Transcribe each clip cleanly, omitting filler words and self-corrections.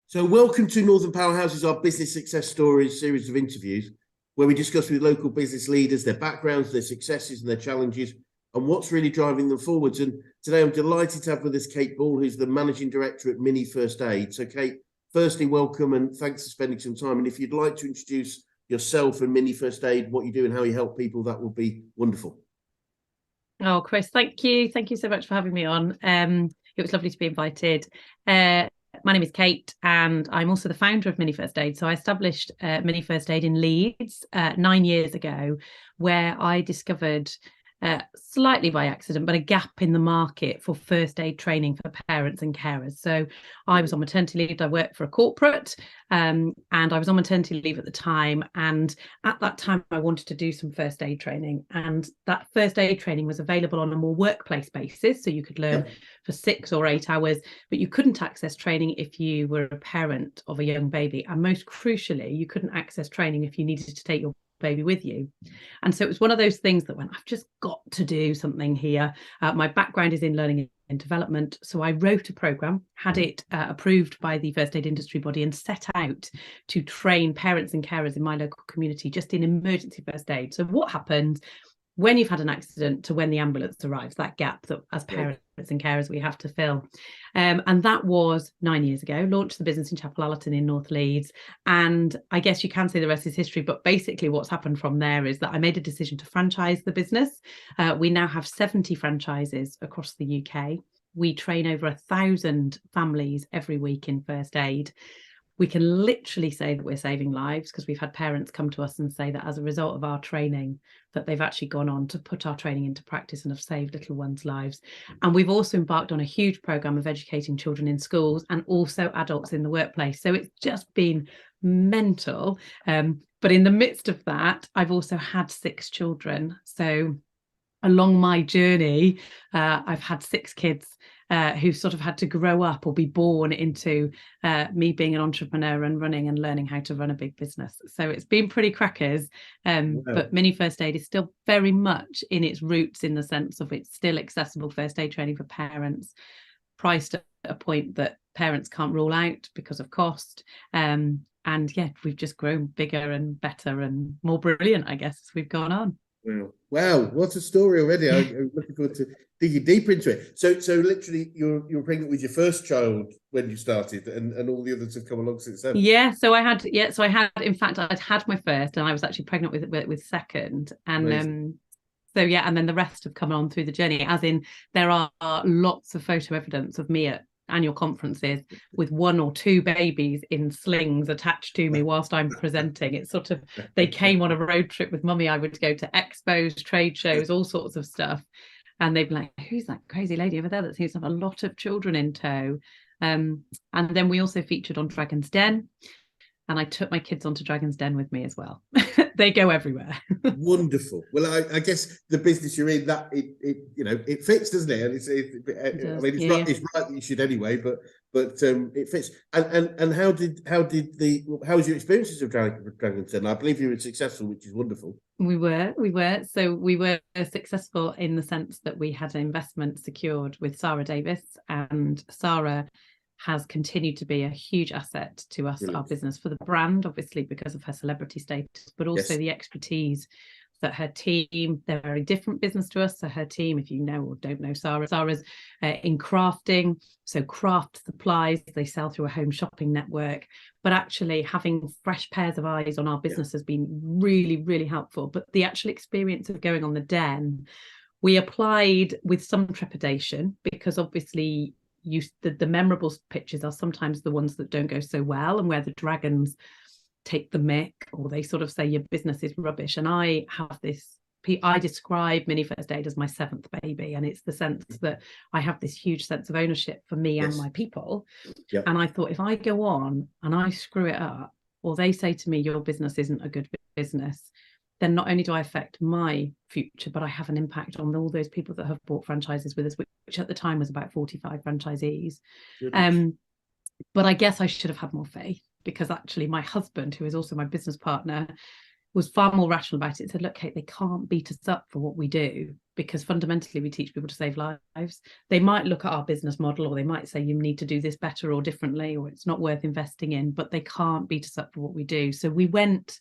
So welcome to Northern Powerhouses, our business success stories series of interviews, where we discuss with local business leaders their backgrounds, their successes and their challenges, and what's really driving them forwards. And today I'm delighted to have with us Kate Ball, who's the Managing Director at Mini First Aid. So Kate, firstly, welcome and thanks for spending some time. And if you'd like to introduce yourself and Mini First Aid, what you do and how you help people, that would be wonderful. Oh, Chris, thank you. Thank you so much for having me on. It was lovely to be invited. My name is Kate, and I'm also the founder of Mini First Aid. So I established Mini First Aid in Leeds 9 years ago, where I discovered, slightly by accident, but a gap in the market for first aid training for parents and carers. So I was on maternity leave. I worked for a corporate, and I was on maternity leave at the time. And at that time, I wanted to do some first aid training. And that first aid training was available on a more workplace basis. So you could learn for 6 or 8 hours, but you couldn't access training if you were a parent of a young baby. And most crucially, you couldn't access training if you needed to take your baby with you. And so it was one of those things that went, I've just got to do something here. My background is in learning and development. So I wrote a program, had it approved by the first aid industry body, and set out to train parents and carers in my local community just in emergency first aid. So what happens when you've had an accident to when the ambulance arrives, that gap that as parents and carers we have to fill. And that was 9 years ago. Launched the business in Chapel Allerton in North Leeds. And I guess you can say the rest is history, but basically what's happened from there is that I made a decision to franchise the business. We now have 70 franchises across the UK. We train over 1,000 families every week in first aid. We can literally say that we're saving lives, because we've had parents come to us and say that as a result of our training, that they've actually gone on to put our training into practice and have saved little ones' lives. And we've also embarked on a huge programme of educating children in schools and also adults in the workplace. So it's just been mental. But in the midst of that, I've also had 6 children. So along my journey, I've had 6 kids who sort of had to grow up or be born into me being an entrepreneur and running and learning how to run a big business. So it's been pretty crackers. Wow. But Mini First Aid is still very much in its roots, in the sense of it's still accessible first aid training for parents, priced at a point that parents can't rule out because of cost. And yeah, we've just grown bigger and better and more brilliant, I guess, as we've gone on. Wow, what a story already. I'm looking forward to digging deeper into it. So literally you're pregnant with your first child when you started, and all the others have come along since then. So I had in fact I'd had my first, and I was actually pregnant with second. And so yeah, and then the rest have come on through the journey, as in there are lots of photo evidence of me at annual conferences with 1 or 2 babies in slings attached to me whilst I'm presenting. It's sort of, they came on a road trip with mummy. I would go to expos, trade shows, all sorts of stuff, and they'd be like, who's that crazy lady over there that seems to have a lot of children in tow? And then we also featured on Dragon's Den, and I took my kids onto Dragon's Den with me as well. They go everywhere. Wonderful. Well, I guess the business you're in, that it fits, doesn't it? And it's right that you should anyway, but it fits. And how was your experiences of Dragon's Den? I believe you were successful, which is wonderful. We were. So we were successful in the sense that we had an investment secured with Sarah Davis, and Sarah has continued to be a huge asset to us, our business, for the brand, obviously because of her celebrity status, but also the expertise that her team, they're a very different business to us. So her team, if you know or don't know Sarah's in crafting, so craft supplies, they sell through a home shopping network, but actually having fresh pairs of eyes on our business has been really, really helpful. But the actual experience of going on the Den, we applied with some trepidation, because obviously the memorable pictures are sometimes the ones that don't go so well, and where the dragons take the mick, or they sort of say your business is rubbish. And I describe Mini First Aid as my 7th baby, and it's the sense that I have this huge sense of ownership for me and my people. And I thought, if I go on and I screw it up, or they say to me your business isn't a good business, then not only do I affect my future, but I have an impact on all those people that have bought franchises with us, which at the time was about 45 franchisees. But I guess I should have had more faith, because actually my husband, who is also my business partner, was far more rational about it. It said, look, Kate, they can't beat us up for what we do, because fundamentally we teach people to save lives. They might look at our business model, or they might say you need to do this better or differently, or it's not worth investing in, but they can't beat us up for what we do. So we went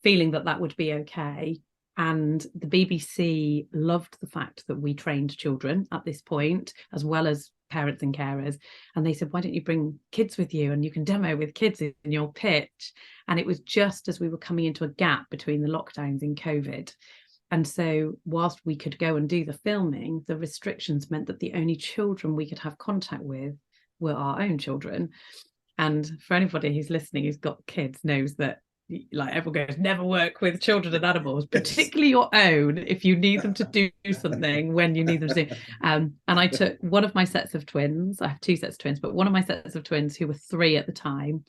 feeling that that would be okay. And the BBC loved the fact that we trained children at this point, as well as parents and carers. And they said, why don't you bring kids with you and you can demo with kids in your pitch? And it was just as we were coming into a gap between the lockdowns in COVID. And so whilst we could go and do the filming, the restrictions meant that the only children we could have contact with were our own children. And for anybody who's listening who's got kids knows that, like, everyone goes, never work with children and animals, particularly your own, if you need them to do something when you need them to do. And I took one of my sets of twins. I have two sets of twins, but one of my sets of twins, who were 3 at the time,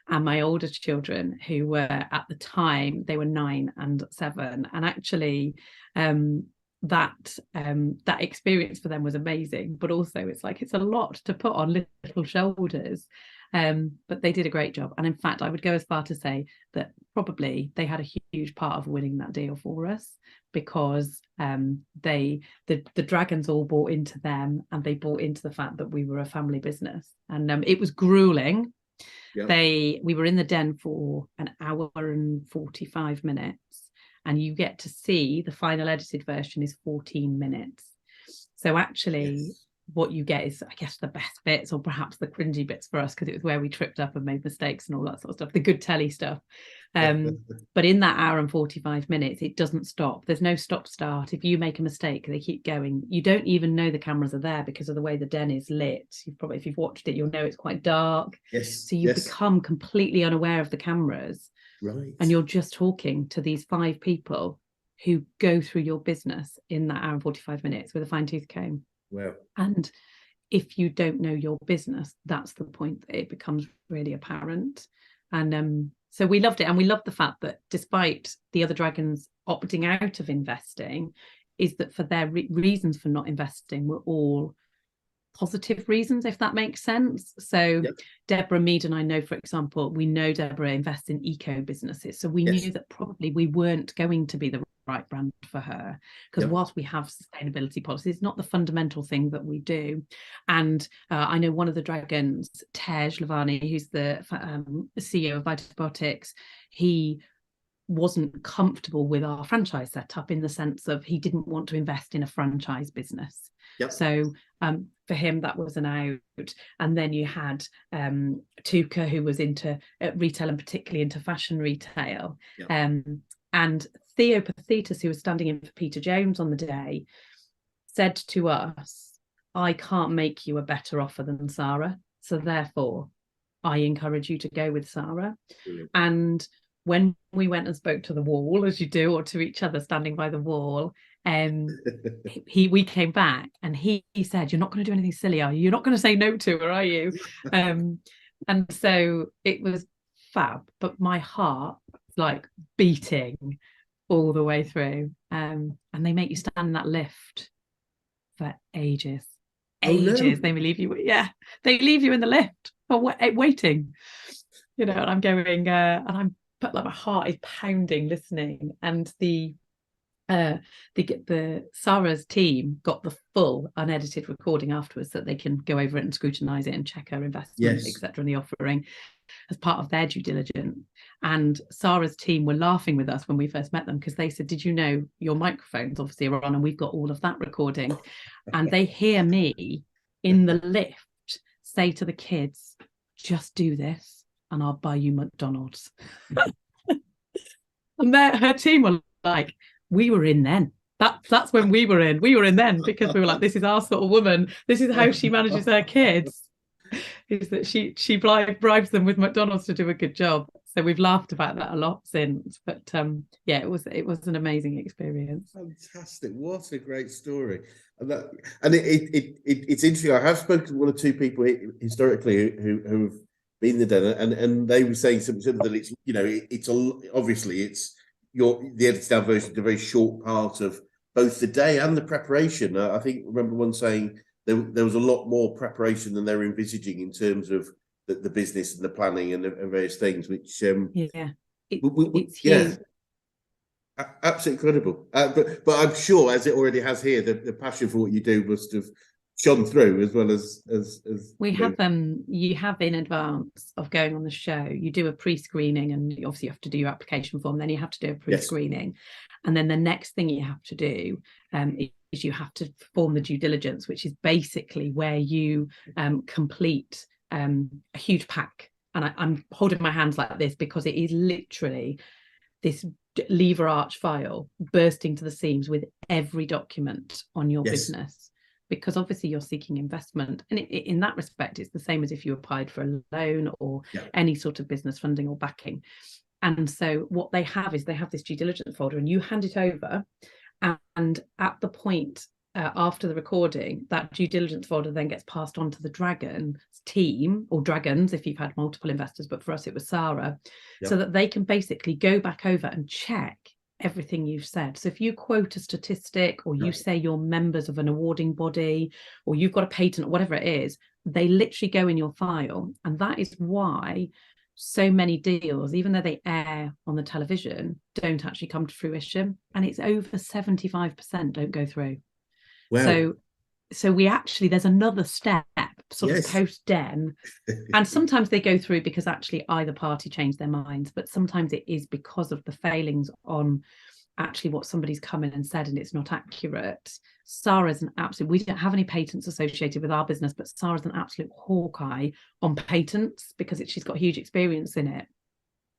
and my older children, who were at the time, they were 9 and 7. And actually that experience for them was amazing, but also it's a lot to put on little shoulders. But they did a great job. And in fact, I would go as far to say that probably they had a huge part of winning that deal for us, because the dragons all bought into them, and they bought into the fact that we were a family business. And it was grueling. Yep. We were in the den for an hour and 45 minutes, and you get to see the final edited version is 14 minutes. So actually, yes, what you get is, I guess, the best bits, or perhaps the cringy bits for us, because it was where we tripped up and made mistakes and all that sort of stuff, the good telly stuff. But in that hour and 45 minutes, it doesn't stop. There's no stop start. If you make a mistake, they keep going. You don't even know the cameras are there because of the way the den is lit. If you've watched it, you'll know it's quite dark. Yes. So you become completely unaware of the cameras. Right. And you're just talking to these 5 people who go through your business in that hour and 45 minutes with a fine-tooth comb. Wow. And if you don't know your business, that's the point that it becomes really apparent. And so we loved it. And we loved the fact that despite the other dragons opting out of investing, is that for their reasons for not investing were all positive reasons, if that makes sense. So yep. Deborah Mead and I know, for example, we know Deborah invests in eco businesses. So we knew that probably we weren't going to be the right brand for her, because whilst we have sustainability policies, it's not the fundamental thing that we do. And I know one of the dragons, Tej Lavani, who's the CEO of Vitibiotics, he wasn't comfortable with our franchise setup, in the sense of he didn't want to invest in a franchise business. Yep. So for him, that was an out. And then you had Tuka, who was into retail, and particularly into fashion retail. Yep. And Theo Pathetis, who was standing in for Peter Jones on the day, said to us, I can't make you a better offer than Sarah, so therefore I encourage you to go with Sarah. Brilliant. And when we went and spoke to the wall, as you do, or to each other standing by the wall, we came back and he said, you're not going to do anything silly, are you? You're not going to say no to her, are you? And so it was fab, but my heart like beating all the way through. And they make you stand in that lift for ages. Ages. Oh, no. They leave you, they leave you in the lift for waiting, and I'm going and I'm, but like my heart is pounding listening. And the Sarah's team got the full unedited recording afterwards, so that they can go over it and scrutinize it and check her investment, etc., and the offering as part of their due diligence. And Sarah's team were laughing with us when we first met them, because they said, did you know your microphones obviously are on, and we've got all of that recording? And they hear me in the lift say to the kids, just do this and I'll buy you McDonald's. And her team were like, we were in then. That's when we were in. We were in then, because we were like, this is our sort of woman. This is how she manages her kids. Is that she bribes them with McDonald's to do a good job. So we've laughed about that a lot since. But it was an amazing experience. Fantastic! What a great story. And it's interesting. I have spoken to 1 or 2 people historically who have been the den, and they were saying something that it's obviously it's the edited down version is a very short part of both the day and the preparation. I remember one saying there was a lot more preparation than they were envisaging in terms of the business and the planning and various things, which it's huge. Absolutely incredible. But I'm sure, as it already has here, the passion for what you do must have shone through as well as We you know. have you have in advance of going on the show, you do a pre-screening, and obviously you have to do your application form, then you have to do a Yes. pre-screening. And then the next thing you have to do is you have to form the due diligence, which is basically where you complete a huge pack. And I'm holding my hands like this because it is literally this lever arch file bursting to the seams with every document on your Yes. business, because obviously you're seeking investment, and in that respect it's the same as if you applied for a loan or any sort of business funding or backing. And so what they have is they have this due diligence folder, and you hand it over, and at the point after the recording, that due diligence folder then gets passed on to the Dragons team, or Dragons if you've had multiple investors, but for us it was Sarah, so that they can basically go back over and check everything you've said. So if you quote a statistic, or you say you're members of an awarding body, or you've got a patent or whatever it is, they literally go in your file. And that is why so many deals, even though they air on the television, don't actually come to fruition. And it's over 75% don't go through. Wow. So we actually, there's another step sort of post-den, and sometimes they go through because actually either party changed their minds, but sometimes it is because of the failings on actually what somebody's come in and said and it's not accurate. Sarah's an absolute, we don't have any patents associated with our business, but Sarah's an absolute hawkeye on patents because she's got huge experience in it.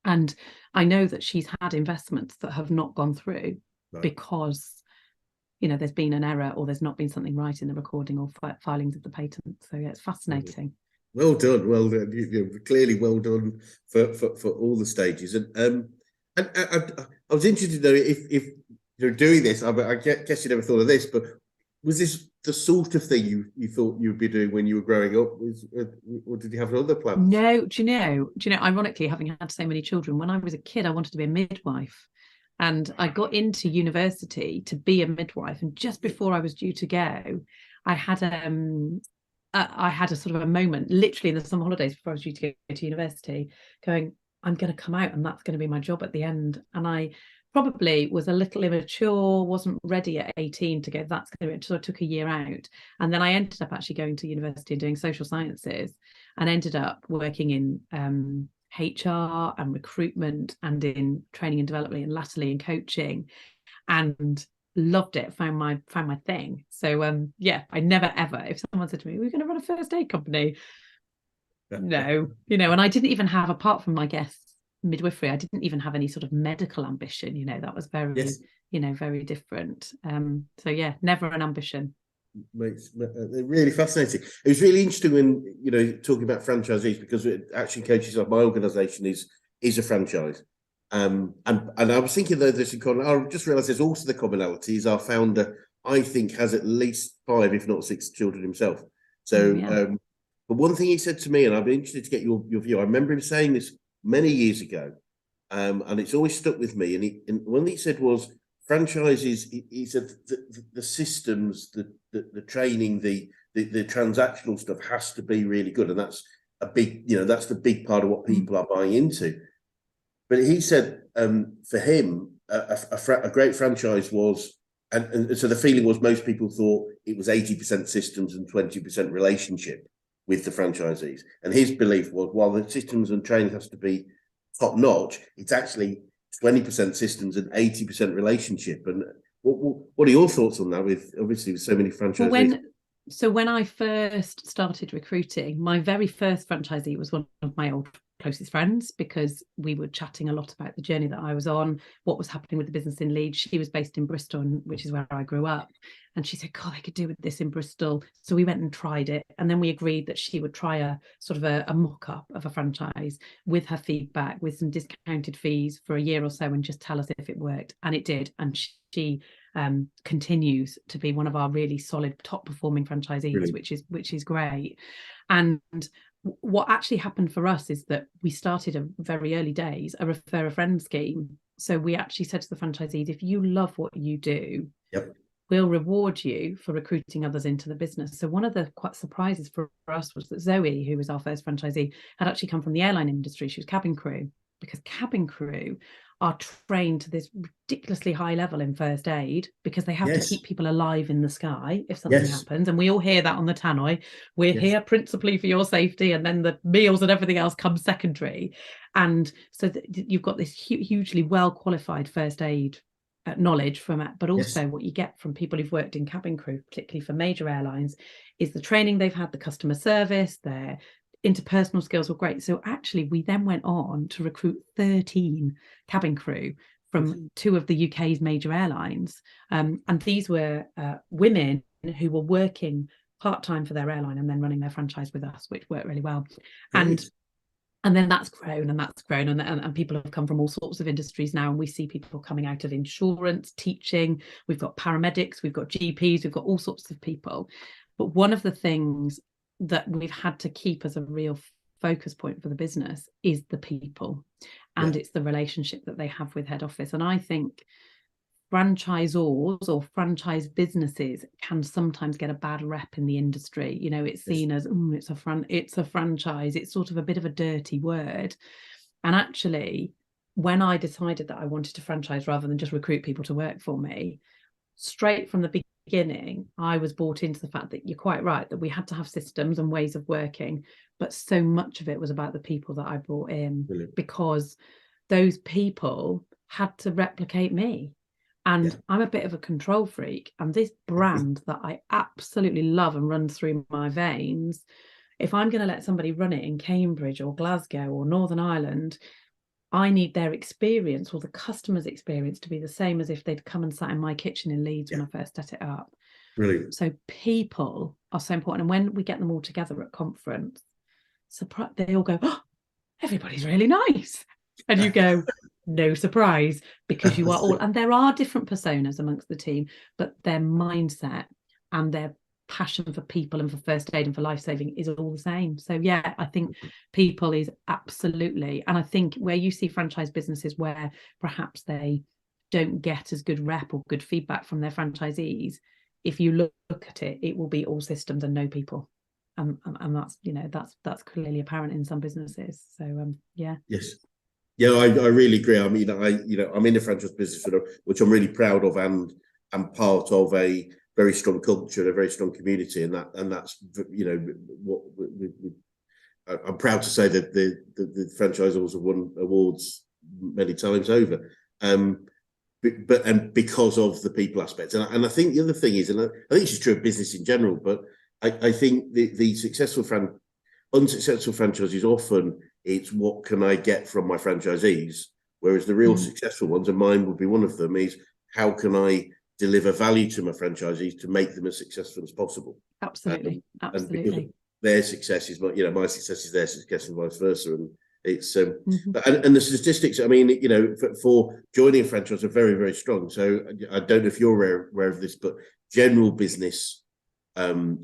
And I know that she's had investments that have not gone through because there's been an error, or there's not been something right in the recording or filings of the patent. So yeah, it's fascinating. Well done. Clearly well done for all the stages. And I was interested to know if you're doing this. I guess you never thought of this, but was this the sort of thing you thought you would be doing when you were growing up? Or did you have other plans? No, do you know? Ironically, having had so many children, when I was a kid, I wanted to be a midwife. And I got into university to be a midwife. And just before I was due to go, I had a sort of a moment, literally in the summer holidays before I was due to go to university, going, I'm going to come out and that's going to be my job at the end. And I probably was a little immature, wasn't ready at 18 to go, that's going to be, so I took a year out. And then I ended up actually going to university and doing social sciences, and ended up working in HR and recruitment, and in training and development, and latterly in coaching, and loved it, found my thing. So I never ever, if someone said to me, we're going to run a first aid company, no, and I didn't even have, apart from my guests midwifery, I didn't even have any sort of medical ambition, that was very very different. So yeah, never an ambition. They're really fascinating. It was really interesting when talking about franchisees, because it actually Coaches Up, my organisation is a franchise, and I was thinking though this I just realised there's also the commonality is our founder, I think, has at least 5 if not 6 children himself. So but one thing he said to me, and I'd be interested to get your view, I remember him saying this many years ago, and it's always stuck with me, and one thing he said was, franchises, he said, the systems, the training, the transactional stuff has to be really good, and that's a big, that's the big part of what people are buying into. But he said, for him, a great franchise was, and so the feeling was most people thought it was 80% systems and 20% relationship with the franchisees, and his belief was, while the systems and training has to be top notch, it's actually 20% systems and 80% relationship. And what are your thoughts on that, with obviously with so many franchisees? When I first started recruiting, my very first franchisee was one of my old closest friends, because we were chatting a lot about the journey that I was on, what was happening with the business in Leeds. She was based in Bristol, which is where I grew up. And she said, God, I could do with this in Bristol. So we went and tried it. And then we agreed that she would try a sort of a mock-up of a franchise with her feedback, with some discounted fees for a year or so, and just tell us if it worked. And it did. And she continues to be one of our really solid top performing franchisees. Brilliant. which is great. And what actually happened for us is that we started a very early days a refer a friend scheme. So we actually said to the franchisees, if you love what you do, we'll reward you for recruiting others into the business. So one of the quite surprises for us was that Zoe, who was our first franchisee, had actually come from the airline industry. She was cabin crew, because cabin crew are trained to this ridiculously high level in first aid because they have to keep people alive in the sky if something happens. And we all hear that on the tannoy. We're here principally for your safety, and then the meals and everything else comes secondary. And so you've got this hugely well qualified first aid knowledge from it, but also what you get from people who've worked in cabin crew, particularly for major airlines, is the training they've had, the customer service, their interpersonal skills were great. So actually we then went on to recruit 13 cabin crew from 2 of the UK's major airlines, and these were women who were working part-time for their airline and then running their franchise with us, which worked really well. And then that's grown and people have come from all sorts of industries now, and we see people coming out of insurance, teaching, we've got paramedics, we've got GPs, we've got all sorts of people. But one of the things that we've had to keep as a real focus point for the business is the people, and it's the relationship that they have with head office. And I think franchisors or franchise businesses can sometimes get a bad rep in the industry. You know, it's seen as it's a franchise. It's sort of a bit of a dirty word. And actually, when I decided that I wanted to franchise rather than just recruit people to work for me, straight from the beginning, I was bought into the fact that you're quite right, that we had to have systems and ways of working, but so much of it was about the people that I brought in, because those people had to replicate me. And I'm a bit of a control freak, and this brand that I absolutely love and runs through my veins, if I'm going to let somebody run it in Cambridge or Glasgow or Northern Ireland, I need their experience, or the customer's experience, to be the same as if they'd come and sat in my kitchen in Leeds when I first set it up. Brilliant. So people are so important. And when we get them all together at conference, they all go, oh, everybody's really nice. And you go, no surprise, because you are all, and there are different personas amongst the team, but their mindset and their passion for people and for first aid and for life-saving is all the same. So yeah, I think people is absolutely, and I think where you see franchise businesses where perhaps they don't get as good rep or good feedback from their franchisees, if you look at it, it will be all systems and no people. And that's, you know, that's clearly apparent in some businesses. So yeah. Yes. Yeah, I really agree. I mean, I'm in the franchise business, which I'm really proud of, and part of a very strong culture and a very strong community, and that's what I'm proud to say that the franchisors have won awards many times over, but because of the people aspect, and I think the other thing is, and I think it's true of business in general, but I think the unsuccessful franchises often, it's what can I get from my franchisees, whereas the real successful ones, and mine would be one of them, is how can I deliver value to my franchisees to make them as successful as possible. Absolutely. And because their success is my success is their success, and vice versa. And it's and the statistics, I mean, for joining a franchise are very, very strong. So I don't know if you're aware of this, but general business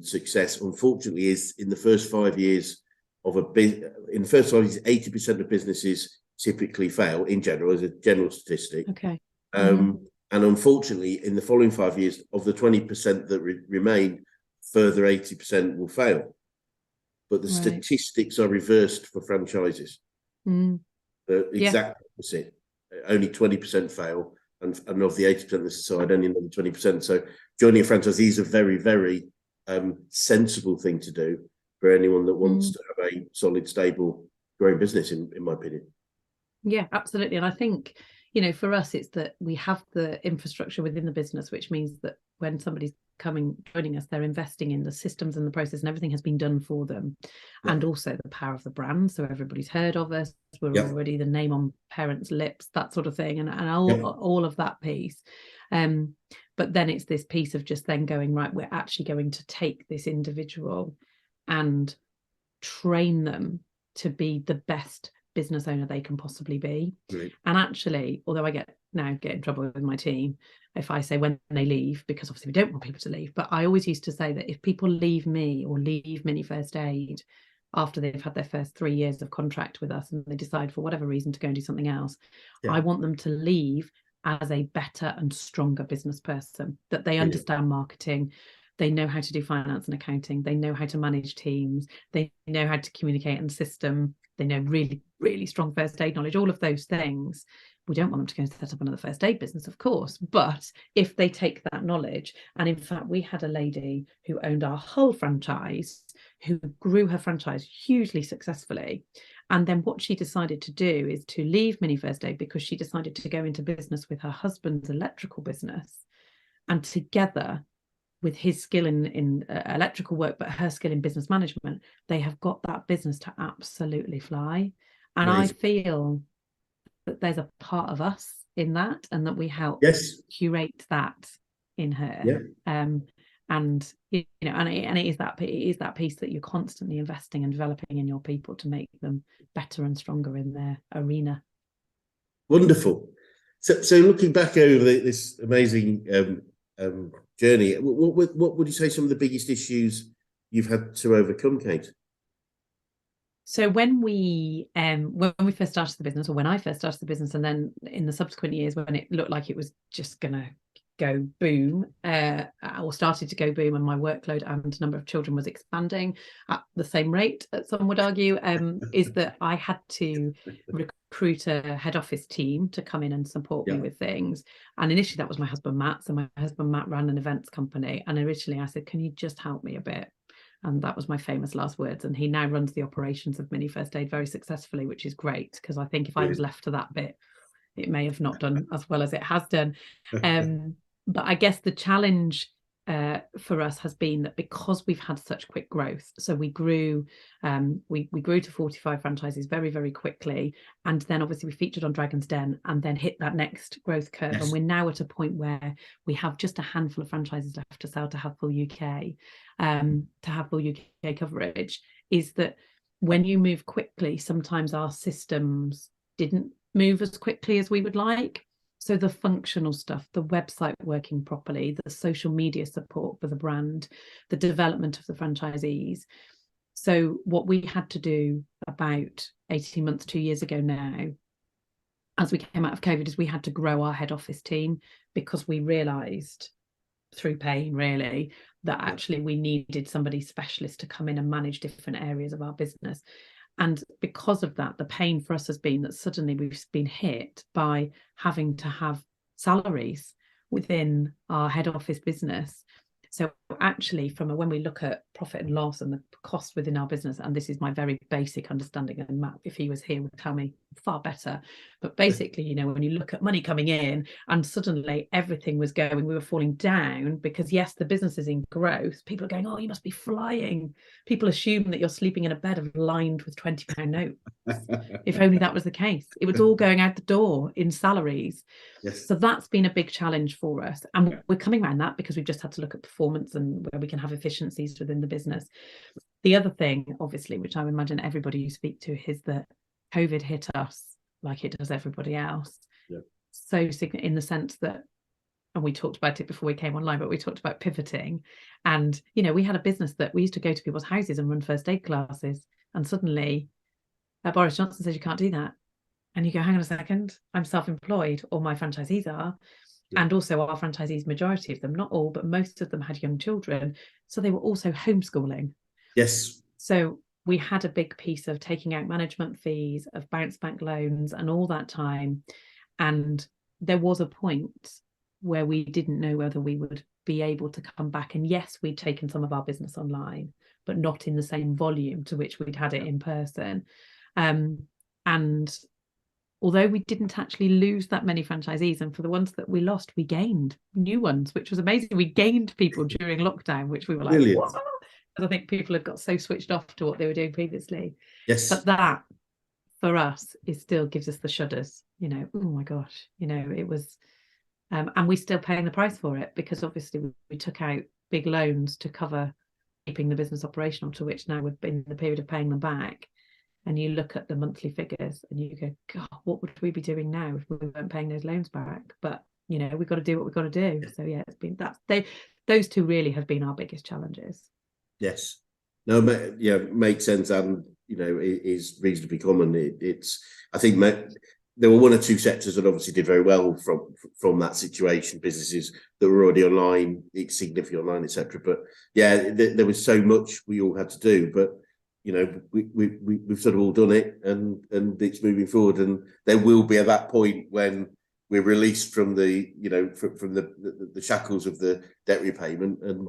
success, unfortunately, is in the first 5 years of in the first 5 years, 80% of businesses typically fail in general, as a general statistic. Okay. And unfortunately, in the following 5 years, of the 20% that remain, further 80% will fail. But the statistics are reversed for franchises. The exact opposite. Only 20% fail, and of the 80% that decide, only another 20%. So joining a franchise is a very, very sensible thing to do for anyone that wants to have a solid, stable, growing business, in my opinion. Yeah, absolutely. And I think, for us, it's that we have the infrastructure within the business, which means that when somebody's joining us, they're investing in the systems and the process, and everything has been done for them. And also the power of the brand. So everybody's heard of us. We're already the name on parents' lips, that sort of thing, and all of that piece. But then it's this piece of just then going, right, we're actually going to take this individual and train them to be the best business owner they can possibly be. And actually, although I get in trouble with my team if I say when they leave, because obviously we don't want people to leave, but I always used to say that if people leave me or leave Mini First Aid after they've had their first 3 years of contract with us and they decide for whatever reason to go and do something else, I want them to leave as a better and stronger business person, that they understand marketing, they know how to do finance and accounting, they know how to manage teams, they know how to communicate and system, they know really, really strong first aid knowledge, all of those things. We don't want them to go and set up another first aid business, of course, but if they take that knowledge, and in fact, we had a lady who owned our whole franchise, who grew her franchise hugely successfully. And then what she decided to do is to leave Mini First Aid because she decided to go into business with her husband's electrical business. And together, with his skill in electrical work, but her skill in business management, they have got that business to absolutely fly. And Amazing. I feel that there's a part of us in that, and that we help curate that in her. Yeah. And you know, and it is that piece that you're constantly investing and developing in your people to make them better and stronger in their arena. Wonderful. So looking back over this amazing journey, what would you say some of the biggest issues you've had to overcome, Kate? So when we first started the business, or when I first started the business, and then in the subsequent years when it looked like it was just going to go boom, or started to go boom, and my workload and number of children was expanding at the same rate, some would argue, is that I had to recruit a head office team to come in and support me with things. And initially that was my husband Matt. So my husband Matt ran an events company, and originally I said, can you just help me a bit? And that was my famous last words. And he now runs the operations of Mini First Aid very successfully, which is great, because I think if I was left to that bit, it may have not done as well as it has done. But I guess the challenge for us has been that because we've had such quick growth, so we grew to 45 franchises very, very quickly, and then obviously we featured on Dragon's Den and then hit that next growth curve. And we're now at a point where we have just a handful of franchises left to sell to have full UK coverage. Is that when you move quickly, sometimes our systems didn't move as quickly as we would like. So the functional stuff, the website working properly, the social media support for the brand, the development of the franchisees. So what we had to do about 18 months, 2 years ago now, as we came out of COVID, is we had to grow our head office team, because we realised through pain really that actually we needed somebody specialist to come in and manage different areas of our business. And because of that, the pain for us has been that suddenly we've been hit by having to have salaries within our head office business. So actually, when we look at profit and loss and the cost within our business, and this is my very basic understanding, and Matt, if he was here, would tell me far better. But basically, you know, when you look at money coming in and suddenly everything was going, we were falling down, because yes, the business is in growth. People are going, oh, you must be flying. People assume that you're sleeping in a bed lined with £20 notes. If only that was the case. It was all going out the door in salaries. So that's been a big challenge for us. And we're coming around that because we've just had to look at performance and where we can have efficiencies within the business. The other thing, obviously, which I would imagine everybody you speak to, is that COVID hit us like it does everybody else. So in the sense that, and we talked about it before we came online, but we talked about pivoting. And, you know, we had a business that we used to go to people's houses and run first aid classes. And suddenly Boris Johnson says you can't do that. And you go, hang on a second, I'm self-employed, or my franchisees are. And also our franchisees, majority of them, not all, but most of them had young children. So they were also homeschooling. So we had a big piece of taking out management fees, of bounce back loans and all that time. And there was a point where we didn't know whether we would be able to come back. And yes, we'd taken some of our business online, but not in the same volume to which we'd had it in person. And although we didn't actually lose that many franchisees, and for the ones that we lost, we gained new ones, which was amazing. We gained people during lockdown, which we were like, what? Because I think people had got so switched off to what they were doing previously. But that, for us, still gives us the shudders. You know, oh my gosh, you know, it was, and we're still paying the price for it, because obviously we took out big loans to cover keeping the business operational, to which now we've been in the period of paying them back. And you look at the monthly figures and you go, God, what would we be doing now if we weren't paying those loans back? But, you know, we've got to do what we've got to do. So, yeah, it's been those two really have been our biggest challenges. No, makes sense. And, you know, it is reasonably common. I think there were one or two sectors that obviously did very well from that situation, businesses that were already online, significantly online, etc. But yeah, there was so much we all had to do. But we've sort of all done it, and it's moving forward, and there will be at that point when we're released from the from the shackles of the debt repayment, and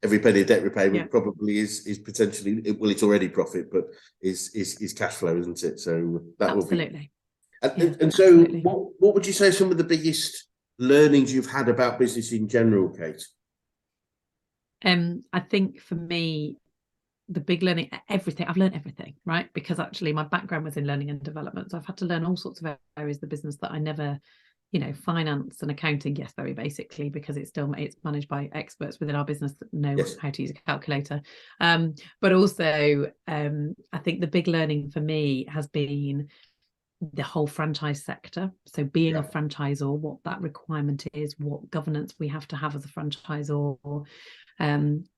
every penny of debt repayment probably is potentially, well, it's already profit, but is cash flow, isn't it? So that absolutely will be. And so absolutely. What would you say are some of the biggest learnings you've had about business in general, Kate? I think for me, the big learning, I've learned everything, right? Because actually my background was in learning and development. So I've had to learn all sorts of areas of the business that I never, finance and accounting, yes, very basically, because it's managed by experts within our business that know how to use a calculator. But also, I think the big learning for me has been the whole franchise sector. So being a franchisor, what that requirement is, what governance we have to have as a franchisor.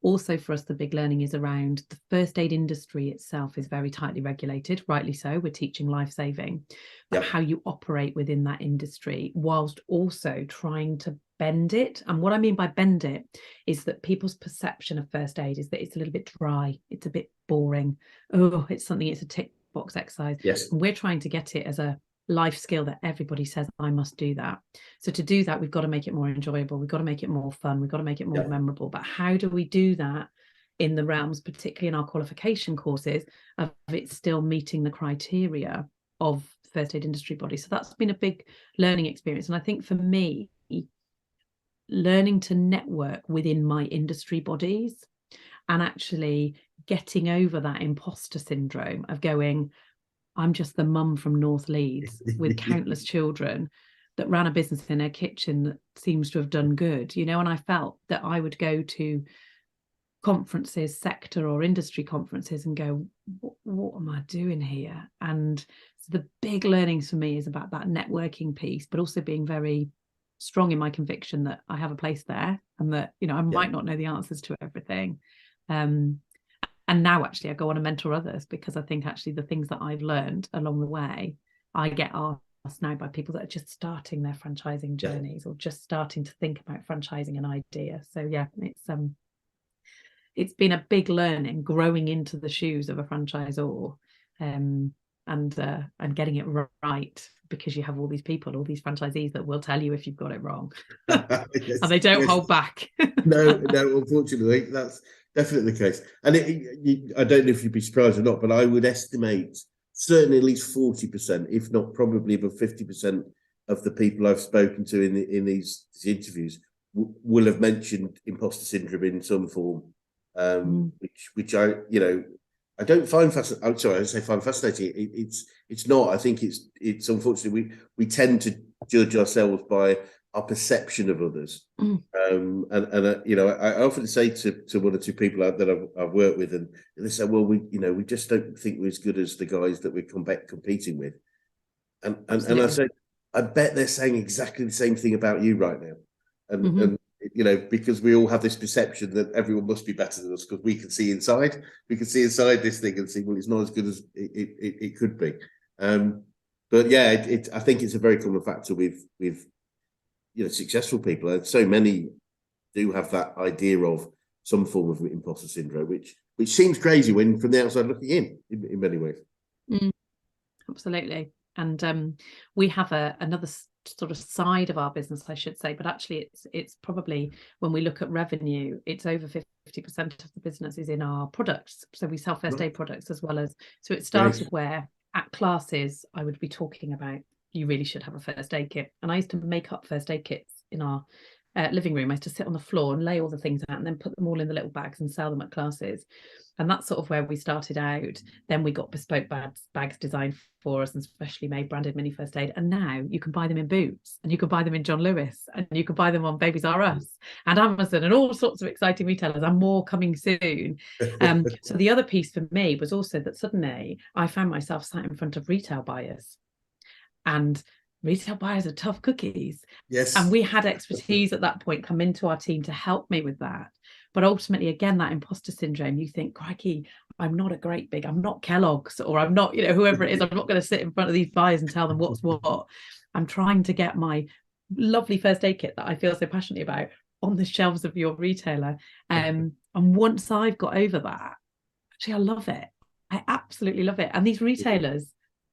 Also for us, the big learning is around the first aid industry itself is very tightly regulated, rightly so. We're teaching life-saving, but how you operate within that industry whilst also trying to bend it. And what I mean by bend it is that people's perception of first aid is that it's a little bit dry, it's a bit boring. It's a tick box exercise. Yes. And we're trying to get it as a life skill that everybody says, I must do that. So to do that, we've got to make it more enjoyable. We've got to make it more fun. We've got to make it more memorable. But how do we do that in the realms, particularly in our qualification courses, of it still meeting the criteria of first aid industry body? So that's been a big learning experience. And I think for me, learning to network within my industry bodies and actually getting over that imposter syndrome of going, I'm just the mum from North Leeds with countless children that ran a business in her kitchen that seems to have done good, and I felt that I would go to conferences, sector or industry conferences, and go, what am I doing here? And so the big learnings for me is about that networking piece, but also being very strong in my conviction that I have a place there, and that, I might not know the answers to everything. And now actually I go on and mentor others, because I think actually the things that I've learned along the way, I get asked now by people that are just starting their franchising journeys or just starting to think about franchising an idea. So it's been a big learning growing into the shoes of a franchisor, and getting it right, because you have all these people, all these franchisees that will tell you if you've got it wrong. And they don't hold back. No, unfortunately, that's definitely the case. And I don't know if you'd be surprised or not, but I would estimate certainly at least 40%, if not probably above 50% of the people I've spoken to in these interviews will have mentioned imposter syndrome in some form, which I don't find fascinating. I'm sorry, I say find fascinating. It's not. I think it's unfortunately we tend to judge ourselves by our perception of others. I often say to one or two people that I've worked with, and they say, well, we just don't think we're as good as the guys that we're competing with. And I say, I bet they're saying exactly the same thing about you right now. And because we all have this perception that everyone must be better than us, because we can see inside this thing and see, well, it's not as good as it could be. But yeah, I think it's a very common factor with successful people. And so many do have that idea of some form of imposter syndrome, which seems crazy when from the outside looking in many ways. Absolutely. And we have another sort of side of our business, I should say, but actually it's probably, when we look at revenue, it's over 50% of the business is in our products. So we sell first aid products as well as, so it started where at classes I would be talking about, you really should have a first aid kit. And I used to make up first aid kits in our living room. I used to sit on the floor and lay all the things out and then put them all in the little bags and sell them at classes. And that's sort of where we started out. Then we got bespoke bags designed for us and specially made branded mini first aid. And now you can buy them in Boots, and you can buy them in John Lewis, and you can buy them on Babies R Us and Amazon and all sorts of exciting retailers, and more coming soon. So the other piece for me was also that suddenly I found myself sat in front of retail buyers. And retail buyers are tough cookies. Yes. And we had expertise at that point come into our team to help me with that. But ultimately, again, that imposter syndrome, you think, crikey, I'm not I'm not Kellogg's, or I'm not, whoever it is, I'm not going to sit in front of these buyers and tell them what's what. I'm trying to get my lovely first aid kit that I feel so passionately about on the shelves of your retailer. And once I've got over that, actually, I love it. I absolutely love it. And these retailers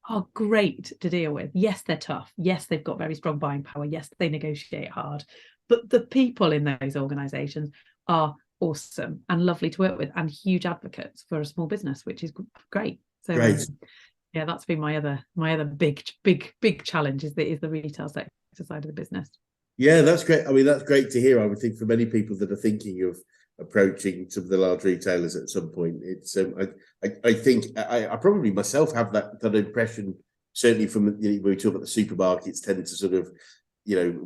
are great to deal with. Yes, they're tough. Yes, they've got very strong buying power. Yes, they negotiate hard. But the people in those organizations are awesome and lovely to work with, and huge advocates for a small business, which is great. So Great. yeah, that's been my other big challenge is the retail sector side of the business. Yeah, that's great. I mean, that's great to hear. I would think for many people that are thinking of approaching some of the large retailers at some point, it's I think I probably myself have that impression. Certainly from when we talk about the supermarkets, tend to sort of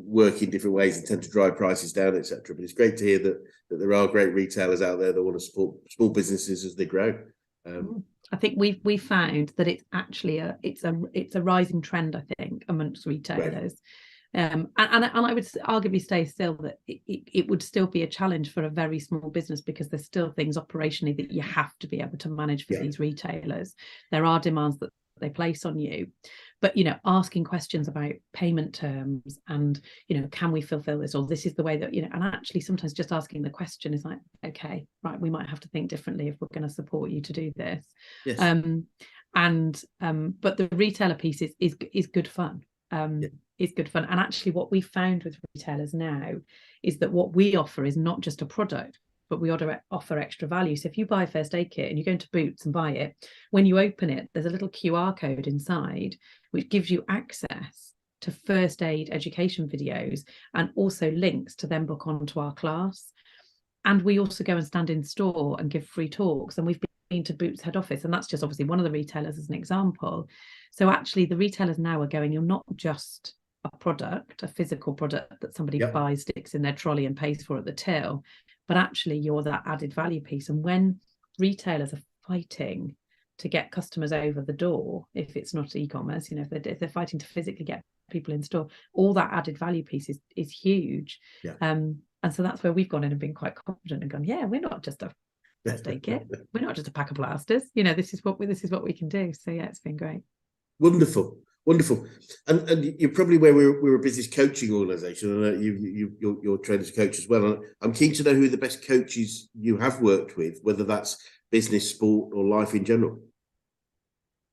work in different ways and tend to drive prices down, etc. But it's great to hear that there are great retailers out there that want to support small businesses as they grow. I think we found that it's actually it's a rising trend, I think, amongst retailers. Right. And I would arguably say still that it would still be a challenge for a very small business, because there's still things operationally that you have to be able to manage for these retailers. There are demands that they place on you, but asking questions about payment terms and can we fulfill this, or this is the way that and actually sometimes just asking the question is like, okay, right, we might have to think differently if we're going to support you to do this. Yes. But the retailer piece is good fun. Is good fun. And actually what we found with retailers now is that what we offer is not just a product, but we offer extra value. So if you buy a first aid kit and you go into Boots and buy it, when you open it, there's a little QR code inside which gives you access to first aid education videos and also links to then book onto our class. And we also go and stand in store and give free talks. And we've been to Boots head office, and that's just obviously one of the retailers as an example. So actually the retailers now are going, you're not just a product, a physical product that somebody buys, sticks in their trolley and pays for at the till, but actually you're that added value piece. And when retailers are fighting to get customers over the door, if it's not e-commerce, if they're fighting to physically get people in store, all that added value piece is huge. And so that's where we've gone in and been quite confident and gone, yeah, we're not just a first aid kit, we're not just a pack of plasters, this is what we can do. So yeah, it's been great. Wonderful. And you're probably where we're a business coaching organisation, and you're trained as a coach as well. And I'm keen to know who the best coaches you have worked with, whether that's business, sport, or life in general.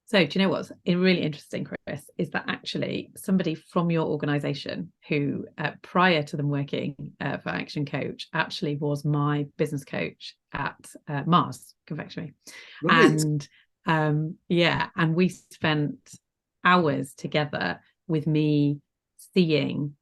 So do you know what's really interesting, Chris, is that actually somebody from your organisation who prior to them working for Action Coach actually was my business coach at Mars Confectionery. Right. And and we spent hours together with me seeing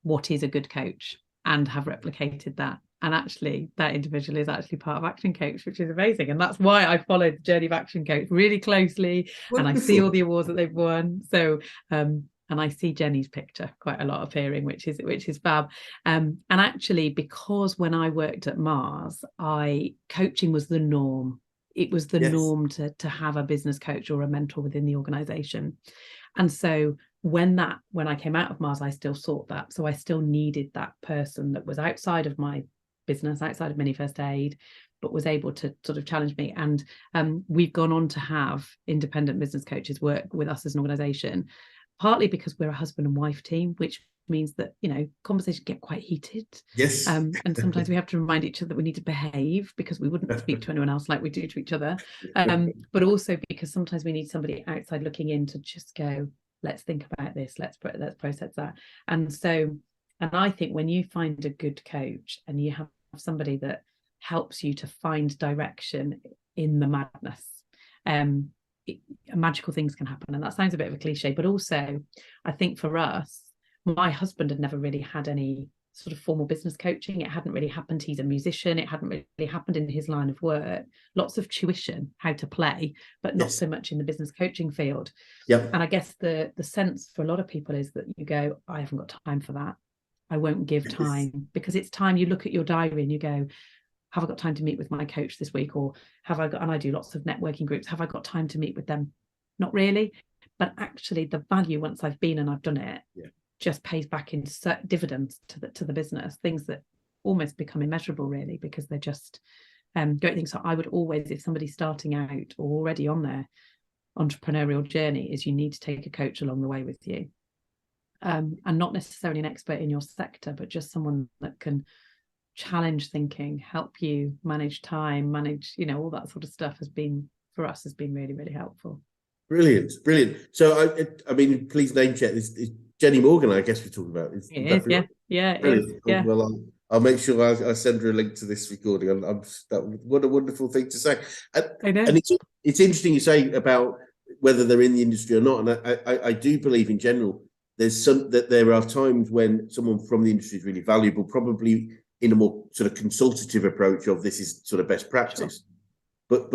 what is a good coach and have replicated that. And actually that individual is actually part of Action Coach, which is amazing. And that's why I followed the journey of Action Coach really closely. Wonderful. And I see all the awards that they've won. So and I see Jenny's picture quite a lot appearing, which is fab. And actually, because when I worked at Mars, coaching was the norm. It was the norm to have a business coach or a mentor within the organization. And so when I came out of Mars, I still sought that. So I still needed that person that was outside of my business, outside of Mini First Aid, but was able to sort of challenge me. And we've gone on to have independent business coaches work with us as an organization, partly because we're a husband and wife team, which means that conversations get quite heated. Yes. And sometimes we have to remind each other that we need to behave, because we wouldn't speak to anyone else like we do to each other. But also because sometimes we need somebody outside looking in to just go, let's think about this, let's process that. And I think when you find a good coach and you have somebody that helps you to find direction in the madness, magical things can happen. And that sounds a bit of a cliche, but also I think for us, my husband had never really had any sort of formal business coaching. It hadn't really happened. He's a musician. It hadn't really happened in his line of work. Lots of tuition, how to play, but not so much in the business coaching field. Yep. And I guess the sense for a lot of people is that you go, I haven't got time for that. I won't give time, because it's time. You look at your diary and you go, have I got time to meet with my coach this week? Or have I got, and I do lots of networking groups, have I got time to meet with them? Not really. But actually the value, once I've been and I've done it, just pays back in dividends to the business, things that almost become immeasurable, really, because they're just great things. So I would always, if somebody's starting out or already on their entrepreneurial journey, is you need to take a coach along the way with you. And not necessarily an expert in your sector, but just someone that can challenge thinking, help you manage time, manage, all that sort of stuff has been really, really helpful. Brilliant. So I mean, please name check this. Is Jenny Morgan, I guess we're talking about. Yeah, Brilliant. yeah. Well, I'll make sure I send her a link to this recording. What a wonderful thing to say. I know. And it's interesting you say about whether they're in the industry or not. And I do believe in general, that there are times when someone from the industry is really valuable, probably in a more sort of consultative approach of this is sort of best practice. Sure.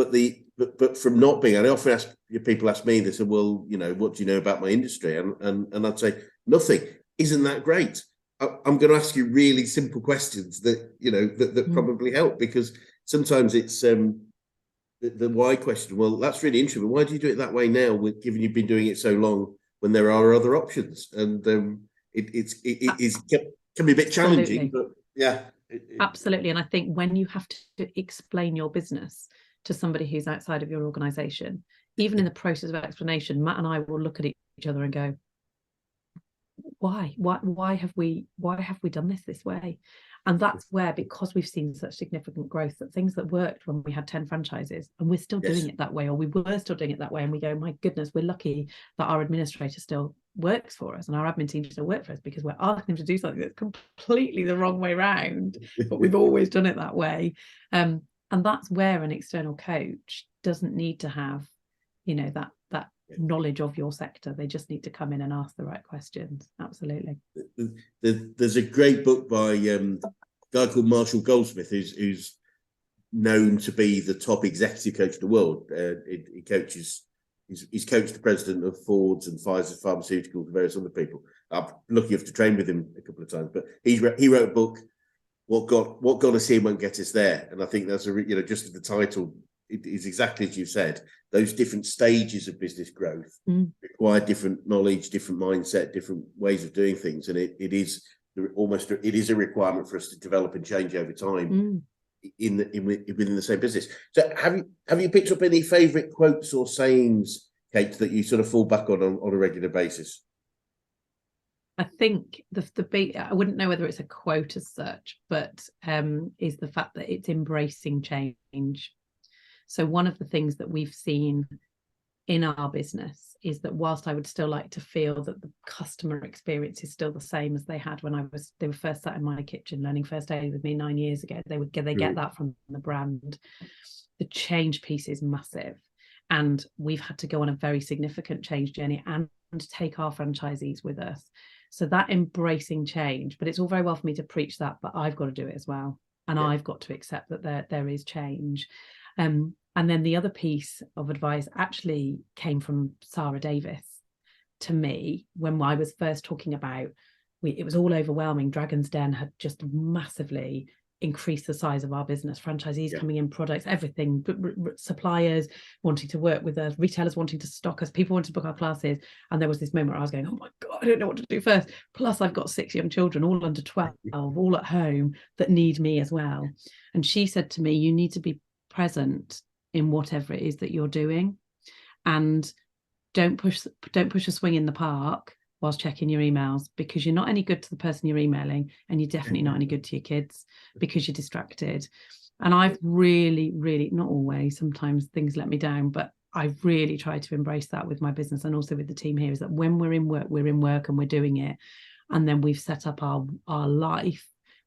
But from not being, and I often people ask me, they say, well, what do you know about my industry? And I'd say nothing. Isn't that great? I'm going to ask you really simple questions that probably help, because sometimes it's the why question. Well, that's really interesting. But why do you do it that way now, given you've been doing it so long, when there are other options? And it can be a bit challenging, but yeah. Absolutely. And I think when you have to explain your business to somebody who's outside of your organization, even in the process of explanation, Matt and I will look at each other and go, why have we done this way? And that's where, because we've seen such significant growth, that things that worked when we had 10 franchises and we're still doing it that way, or we were still doing it that way, and we go, my goodness, we're lucky that our administrator still works for us and our admin team still work for us, because we're asking them to do something that's completely the wrong way around, but we've always done it that way. And that's where an external coach doesn't need to have that knowledge of your sector. They just need to come in and ask the right questions. Absolutely. There's a great book by a guy called Marshall Goldsmith, who's known to be the top executive coach in the world. He's coached the president of Ford's and Pfizer's Pharmaceuticals and various other people. I'm lucky enough to train with him a couple of times, but he wrote a book, What got us here won't get us there. And I think that's just the title, it is exactly as you said. Those different stages of business growth require different knowledge, different mindset, different ways of doing things, and it is a requirement for us to develop and change over time within the same business. So, have you picked up any favourite quotes or sayings, Kate, that you sort of fall back on a regular basis? I think I wouldn't know whether it's a quote as such, but is the fact that it's embracing change. So one of the things that we've seen in our business is that whilst I would still like to feel that the customer experience is still the same as they had when they were first sat in my kitchen learning first aid with me 9 years ago, they get that from the brand. The change piece is massive, and we've had to go on a very significant change journey and take our franchisees with us. So that embracing change, but it's all very well for me to preach that, but I've got to do it as well. And I've got to accept that there is change. And then the other piece of advice actually came from Sarah Davis to me when I was first talking about, it was all overwhelming. Dragon's Den had just massively increased the size of our business, franchisees coming in, products, everything, suppliers wanting to work with us, retailers wanting to stock us, people wanting to book our classes. And there was this moment where I was going, oh my God, I don't know what to do first. Plus I've got 6 young children, all under 12, all at home, that need me as well. And she said to me, you need to be present in whatever it is that you're doing, and don't push a swing in the park whilst checking your emails, because you're not any good to the person you're emailing, and you're definitely not any good to your kids because you're distracted. And I've really, not always, sometimes things let me down, but I've really tried to embrace that with my business and also with the team here, is that when we're in work and we're doing it, and then we've set up our life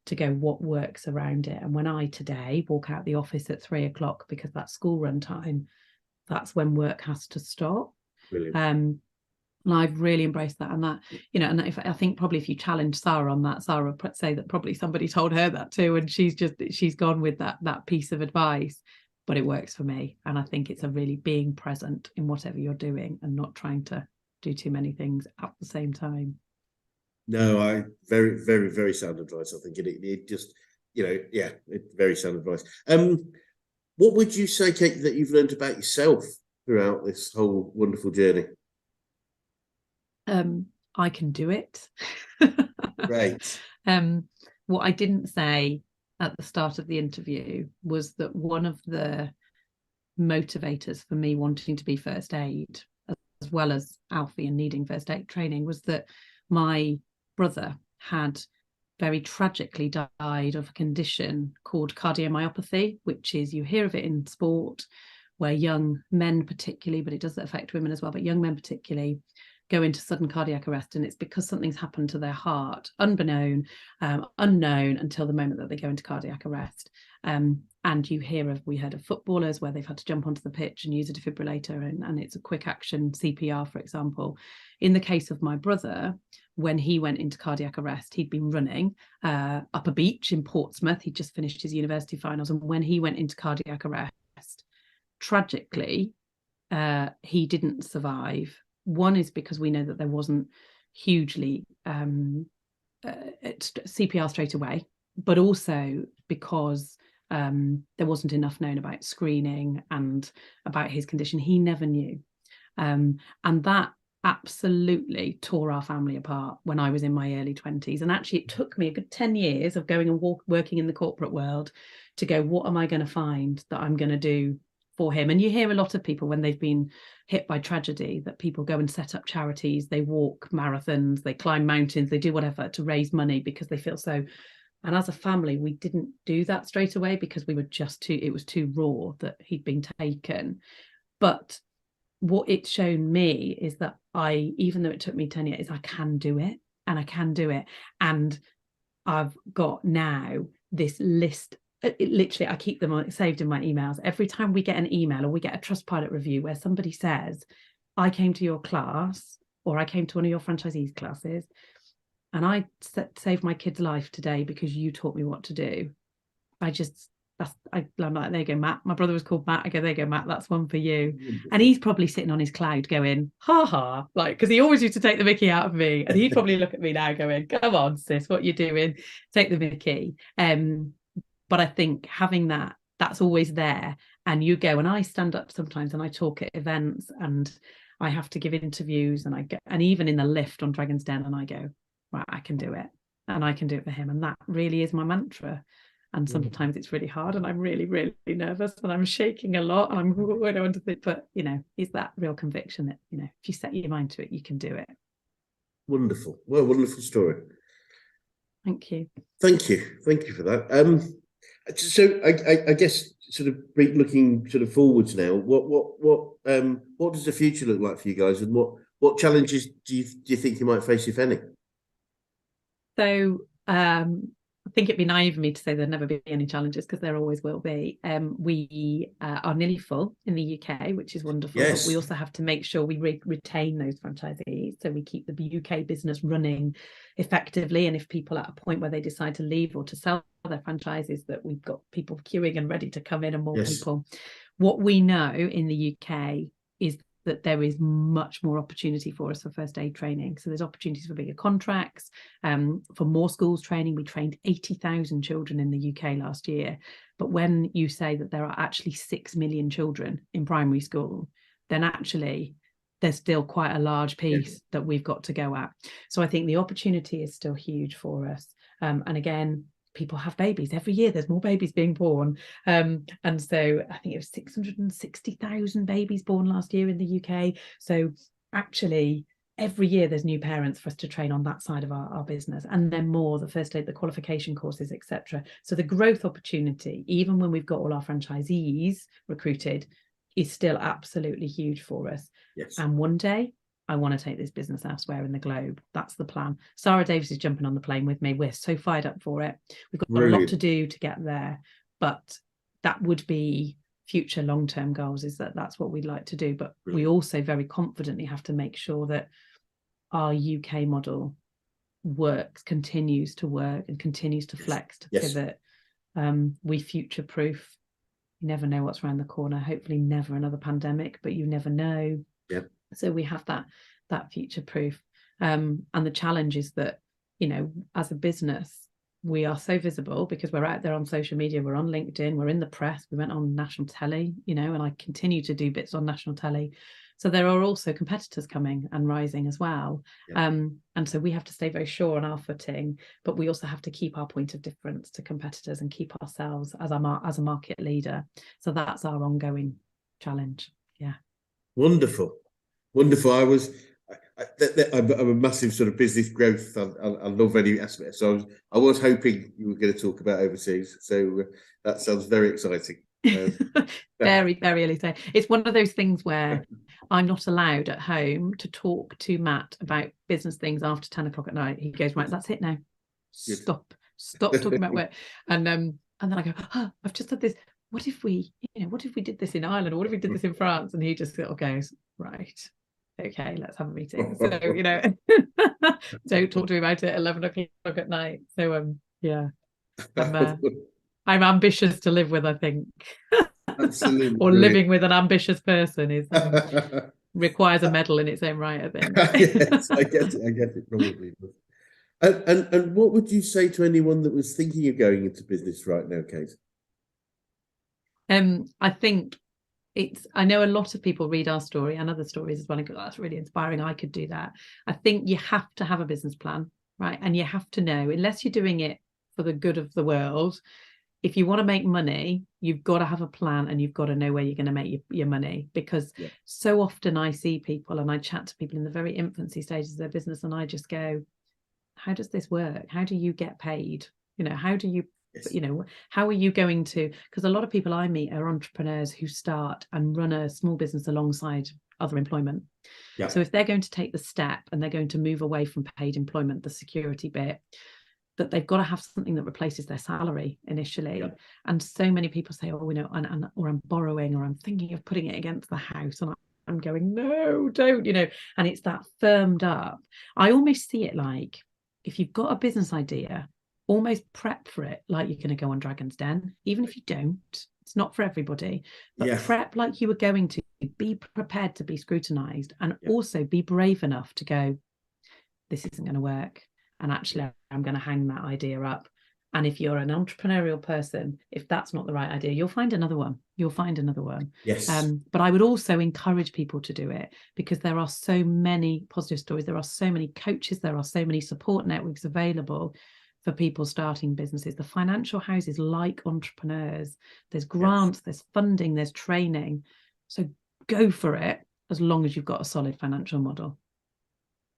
to go what works around it. And when I today walk out the office at 3 o'clock because that's school run time, that's when work has to stop. And I've really embraced that. And that, and I think probably if you challenge Sarah on that, Sarah would say that probably somebody told her that too, and she's gone with that piece of advice. But it works for me, and I think it's a really being present in whatever you're doing and not trying to do too many things at the same time. No, very, very, very sound advice. I think it just, it's very sound advice. What would you say, Kate, that you've learned about yourself throughout this whole wonderful journey? I can do it. Great. What I didn't say at the start of the interview was that one of the motivators for me wanting to be first aid, as well as Alfie and needing first aid training, was that my brother had very tragically died of a condition called cardiomyopathy, which is, you hear of it in sport, where young men particularly, but it does affect women as well, but young men particularly go into sudden cardiac arrest, and it's because something's happened to their heart, unknown until the moment that they go into cardiac arrest. And we heard of footballers where they've had to jump onto the pitch and use a defibrillator, and it's a quick action CPR, for example. In the case of my brother, when he went into cardiac arrest, he'd been running up a beach in Portsmouth. He'd just finished his university finals, and when he went into cardiac arrest, tragically, he didn't survive. One is because we know that there wasn't hugely CPR straight away, but also because there wasn't enough known about screening and about his condition. He never knew. And that absolutely tore our family apart when I was in my early 20s. And actually, it took me a good 10 years of going and working in the corporate world to go, what am I going to find that I'm going to do for him? And you hear a lot of people when they've been hit by tragedy, that people go and set up charities, they walk marathons, they climb mountains, they do whatever to raise money because they feel so. And as a family, we didn't do that straight away because we were it was too raw that he'd been taken. But what it's shown me is that even though it took me 10 years, I can do it, and I can do it. And I've got now this list. Literally, I keep them saved in my emails. Every time we get an email or we get a Trustpilot review where somebody says, I came to your class, or I came to one of your franchisees' classes, and I saved my kid's life today because you taught me what to do. I'm like, there you go, Matt. My brother was called Matt. I go, there you go, Matt. That's one for you. And he's probably sitting on his cloud going, ha ha, like, because he always used to take the mickey out of me. And he'd probably look at me now going, come on, sis, what you doing? Take the mickey. But I think having that's always there. And you go, and I stand up sometimes and I talk at events, and I have to give interviews, and even in the lift on Dragon's Den, and I go, right, I can do it, and I can do it for him. And that really is my mantra. And sometimes it's really hard, and I'm really, really nervous, and I'm shaking a lot, and I don't want to think, but is that real conviction that, if you set your mind to it, you can do it. Wonderful. Well, wonderful story. Thank you. Thank you for that. So I guess sort of looking sort of forwards now, what does the future look like for you guys, and what challenges do you think you might face, if any? So I think it'd be naive of me to say there'd never be any challenges, because there always will be. We are nearly full in the UK, which is wonderful. Yes. But we also have to make sure we retain those franchisees, so we keep the UK business running effectively. And if people at a point where they decide to leave or to sell their franchises, that we've got people queuing and ready to come in, and more people. What we know in the UK is that there is much more opportunity for us for first aid training. So there's opportunities for bigger contracts, for more schools training. We trained 80,000 children in the UK last year. But when you say that there are actually 6 million children in primary school, then actually there's still quite a large piece that we've got to go at. So I think the opportunity is still huge for us. And again, people have babies every year. There's more babies being born. And so I think it was 660,000 babies born last year in the UK. So actually, every year there's new parents for us to train on that side of our business, and then more, the first aid, the qualification courses, etc. So the growth opportunity, even when we've got all our franchisees recruited, is still absolutely huge for us. Yes. And one day, I want to take this business elsewhere in the globe. That's the plan. Sarah Davis is jumping on the plane with me. We're so fired up for it. We've got a lot to do to get there, but that would be future long-term goals, is that's what we'd like to do. But we also very confidently have to make sure that our UK model continues to work and continues to flex, to pivot. We future-proof. You never know what's around the corner. Hopefully never another pandemic, but you never know. Yep. So we have that future proof. And the challenge is that, as a business, we are so visible because we're out there on social media, we're on LinkedIn, we're in the press, we went on national telly, and I continue to do bits on national telly. So there are also competitors coming and rising as well. Yep. And so we have to stay very sure on our footing, but we also have to keep our point of difference to competitors and keep ourselves as a market leader. So that's our ongoing challenge. Yeah. Wonderful. I was I'm a massive sort of business growth. I love any aspect. So I was hoping you were going to talk about overseas. So that sounds very exciting. Very, very early stage. It's one of those things where I'm not allowed at home to talk to Matt about business things after 10 o'clock at night. He goes, right, that's it now. Stop talking about work. And then I go, oh, I've just had this. What if we did this in Ireland, or what if we did this in France? And he just goes, right, okay, let's have a meeting. So, don't talk to me about it at 11 o'clock at night. So, yeah, I'm ambitious to live with, I think. Absolutely. Or living with an ambitious person is requires a medal in its own right, I think. Yes, I get it probably. And what would you say to anyone that was thinking of going into business right now, Kate? I think I know a lot of people read our story and other stories as well and go, oh, that's really inspiring. I could do that. I think you have to have a business plan, right? And you have to know, unless you're doing it for the good of the world, if you want to make money, you've got to have a plan and you've got to know where you're going to make your money. Because so often I see people and I chat to people in the very infancy stages of their business and I just go, how does this work? How do you get paid? How do you, how are you going to, because a lot of people I meet are entrepreneurs who start and run a small business alongside other employment. Yeah. So if they're going to take the step and they're going to move away from paid employment, the security bit, that they've got to have something that replaces their salary initially. Yeah. And so many people say, oh, or I'm borrowing, or I'm thinking of putting it against the house. And I'm going, no, don't, and it's that firmed up. I almost see it like, if you've got a business idea, almost prep for it like you're going to go on Dragon's Den, even if you don't. It's not for everybody, but prep like you were going to. Be prepared to be scrutinized, and also be brave enough to go, this isn't going to work. And actually, I'm going to hang that idea up. And if you're an entrepreneurial person, if that's not the right idea, you'll find another one. Yes. But I would also encourage people to do it, because there are so many positive stories. There are so many coaches. There are so many support networks available for people starting businesses. The financial houses like entrepreneurs. There's grants, there's funding, there's training. So go for it, as long as you've got a solid financial model.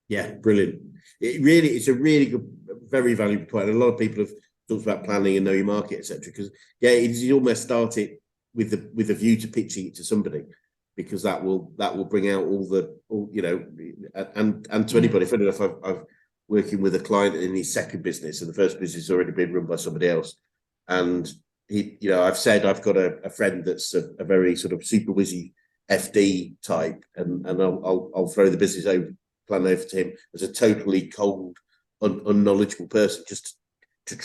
Yeah, brilliant. It's a really good, very valuable point. And a lot of people have talked about planning and know your market, etc. Because you almost start it with a view to pitching it to somebody, because that will bring out and to anybody. Funny enough, I've working with a client in his second business, and the first business has already been run by somebody else. And I've said I've got a friend that's a very sort of super whizzy FD type, and I'll throw the business plan over to him as a totally cold, unknowledgeable person, just to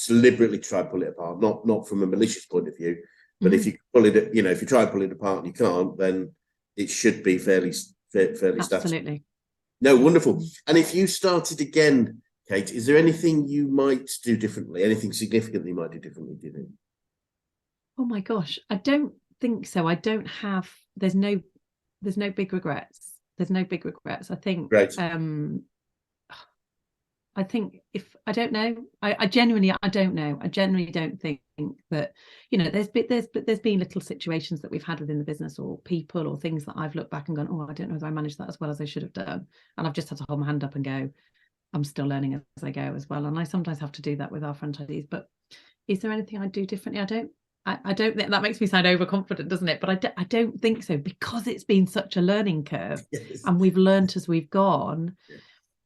deliberately try and pull it apart, not from a malicious point of view, but if you pull it, if you try and pull it apart and you can't, then it should be fairly Absolutely. static. No, wonderful. And if you started again, Kate, is there anything you might do differently? Anything significant you might do differently, do you think? Oh my gosh, I don't think so. There's no big regrets. There's no big regrets. I think. Great. I think I don't know. I genuinely don't know. I genuinely don't think that there's been little situations that we've had within the business, or people, or things that I've looked back and gone, oh, I don't know if I managed that as well as I should have done, and I've just had to hold my hand up and go, I'm still learning as I go as well. And I sometimes have to do that with our franchisees. But is there anything I'd do differently? I don't think that makes me sound overconfident, doesn't it? But I don't think so, because it's been such a learning curve. Yes. And we've learned as we've gone.